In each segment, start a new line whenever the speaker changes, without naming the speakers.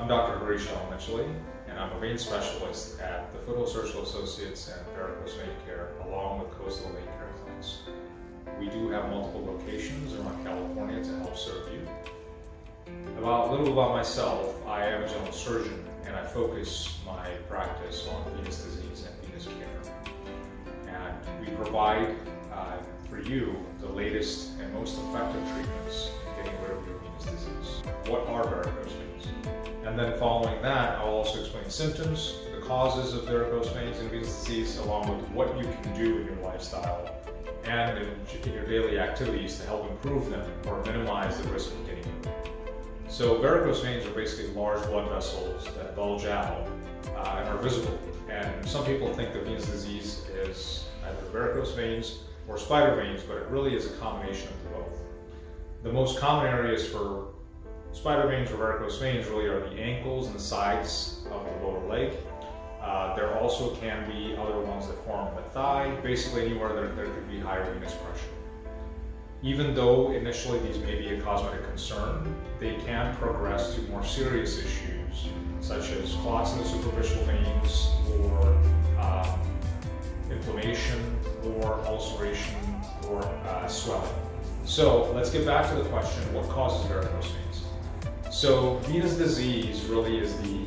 I'm Dr. Harish Yalamanchili, and I'm a vein specialist at the Foothill Surgical Associates and Varicose Vein Care, along with Coastal Vein Care Clinics. We do have multiple locations around California to help serve you. A little about myself, I am a general surgeon, and I focus my practice on venous disease and venous care. And we provide for you the latest and most effective treatments in getting rid of your venous disease. What are varicose veins? And then following that, I'll also explain symptoms, the causes of varicose veins and venous disease, along with what you can do in your lifestyle and in your daily activities to help improve them or minimize the risk of getting them. So varicose veins are basically large blood vessels that bulge out and are visible. And some people think that venous disease is either varicose veins or spider veins, but it really is a combination of both. The most common areas for spider veins or varicose veins really are the ankles and the sides of the lower leg. There also can be other ones that form on the thigh, basically anywhere there could be higher venous pressure. Even though initially these may be a cosmetic concern, they can progress to more serious issues such as clots in the superficial veins or inflammation or ulceration or swelling. So let's get back to the question, what causes varicose veins? So venous disease really is the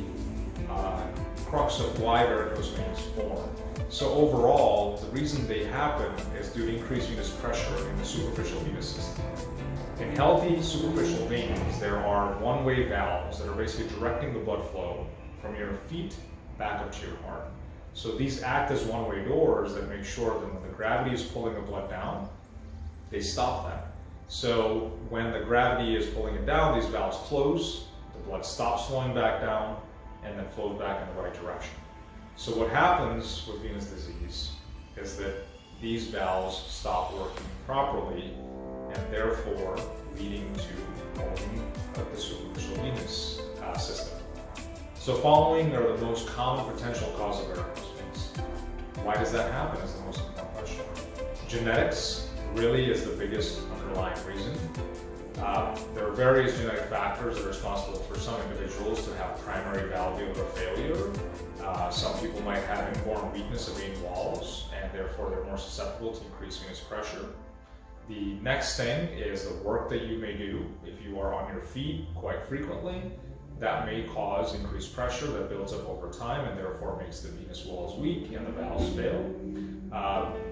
crux of why varicose veins form. So overall, the reason they happen is due to increased venous pressure in the superficial venous system. In healthy superficial veins, there are one-way valves that are basically directing the blood flow from your feet back up to your heart. So these act as one-way doors that make sure that when the gravity is pulling the blood down, they stop that. So when the gravity is pulling it down, these valves close, the blood stops flowing back down, and then flows back in the right direction. So what happens with venous disease is that these valves stop working properly, and therefore leading to hardening of the superficial venous system. So following are the most common potential cause of varicose veins. Why does that happen is the most important question. Genetics really is the biggest underlying reason. There are various genetic factors that are responsible for some individuals to have primary valvular failure. Some people might have inborn weakness of vein walls, and therefore they're more susceptible to increased venous pressure. The next thing is the work that you may do. If you are on your feet quite frequently, that may cause increased pressure that builds up over time and therefore makes the venous walls weak and the valves fail.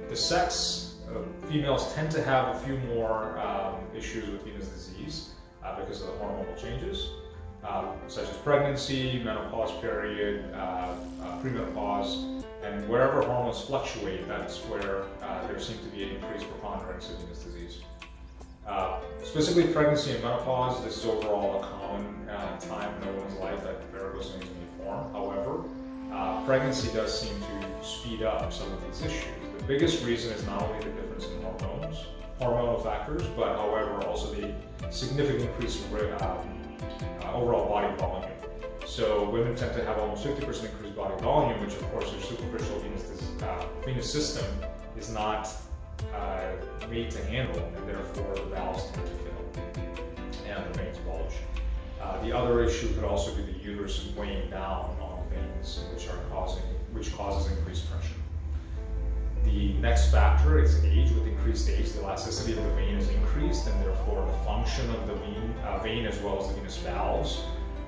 The sex, females tend to have a few more issues with venous disease because of the hormonal changes, such as pregnancy, menopause period, premenopause, and wherever hormones fluctuate, that's where there seems to be an increased preponderance of venous disease. Specifically pregnancy and menopause, this is overall a common time in a woman's life that varicose veins may form. However, pregnancy does seem to speed up some of these issues. The biggest reason is not only the difference in hormonal factors, but however also the significant increase in overall body volume. So women tend to have almost 50% increased body volume, which of course their superficial venous system is not made to handle, and therefore the valves tend to fill and the veins bulge. The other issue could also be the uterus weighing down on the veins, which causes increased pressure. The next factor is age. With increased age, the elasticity of the vein is increased, and therefore the function of the vein as well as the venous valves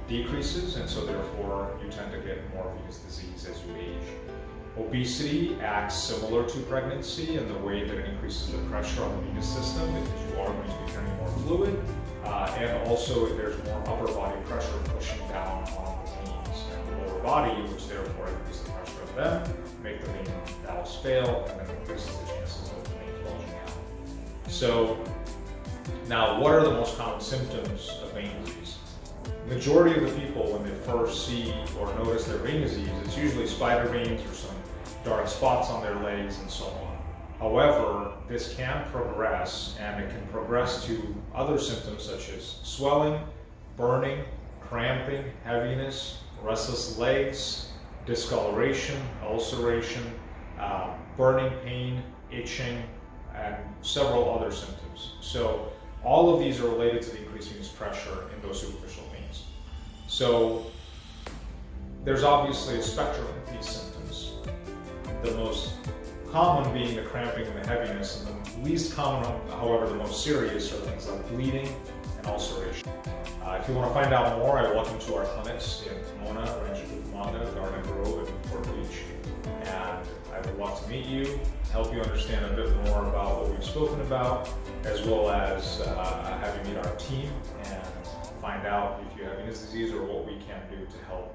decreases, and so therefore you tend to get more venous disease as you age. Obesity acts similar to pregnancy in the way that it increases the pressure on the venous system because you are going to be carrying more fluid, and also there's more upper body pressure pushing down on the veins and the lower body, which therefore increases the pressure of them, make the vein valves fail, and then increases the chances of the veins bulging out. So now, what are the most common symptoms of vein disease? Majority of the people, when they first see or notice their vein disease, it's usually spider veins or some dark spots on their legs and so on. However, this can progress, and it can progress to other symptoms such as swelling, burning, cramping, heaviness, restless legs, discoloration, ulceration, burning pain, itching, and several other symptoms. So all of these are related to the increased venous pressure in those superficial veins. So there's obviously a spectrum of these symptoms. The most common being the cramping and the heaviness, and the least common, however, the most serious are things like bleeding and ulceration. If you want to find out more, I welcome to our clinics in Pomona, Rancho Cucamonga, Garden Grove, and Newport Beach. And I would love to meet you, help you understand a bit more about what we've spoken about, as well as have you meet our team and find out if you have Venous disease or what we can do to help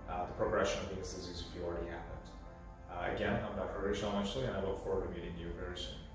the progression of Venous disease if you already have it. Again, I'm Dr. Harish Yalamanchili, and I look forward to meeting you very soon.